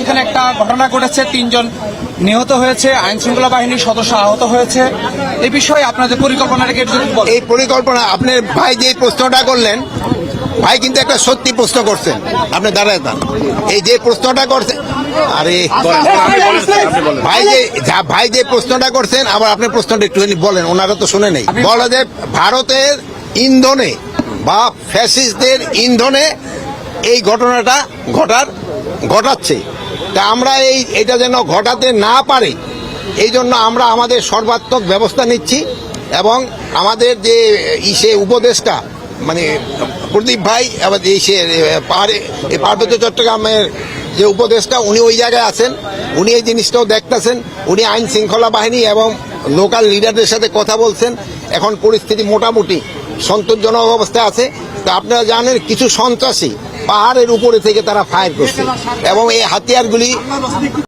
সেখানে একটা ঘটনা ঘটেছে, 3 জন নিহত হয়েছে, আইন শৃঙ্খলা বাহিনীর সদস্য আহত হয়েছে। এই বিষয়ে আপনাদের পরিকল্পনাটা কি একটু বলুন। এই পরিকল্পনা আপনার ভাই যে প্রশ্নটা করলেন, ভাই কিন্তু একটা সত্যি প্রশ্ন করছেন। আপনি দাঁড়ায় যান। এই যে প্রশ্নটা করছেন, আরে ভাই যে প্রশ্নটা করছেন, আবার আপনি প্রশ্নটা একটুখানি বলেন, ওনারা তো শুনে নেই। বলে যে ভারতের ইন্ধনে বা ফ্যাসিস্টদের ইন্ধনে এই ঘটনাটা ঘটাচ্ছে। তা আমরা এটা যেন ঘটাতে না পারে, এই জন্য আমরা আমাদের সর্বাত্মক ব্যবস্থা নিচ্ছি। এবং আমাদের যে উপদেষ্টা মানে প্রদীপ ভাই, আবার পার্বত্য চট্টগ্রামের যে উপদেষ্টা, উনি ওই জায়গায় আছেন, উনি এই জিনিসটাও দেখতেছেন। উনি আইন শৃঙ্খলা বাহিনী এবং লোকাল লিডারদের সাথে কথা বলছেন। এখন পরিস্থিতি মোটামুটি সন্তোষজনক অবস্থায় আছে। তা আপনারা জানেন, কিছু সন্ত্রাসী পাহাড়ের উপরে থেকে তারা ফায়ার করছে এবং এই হাতিয়ারগুলি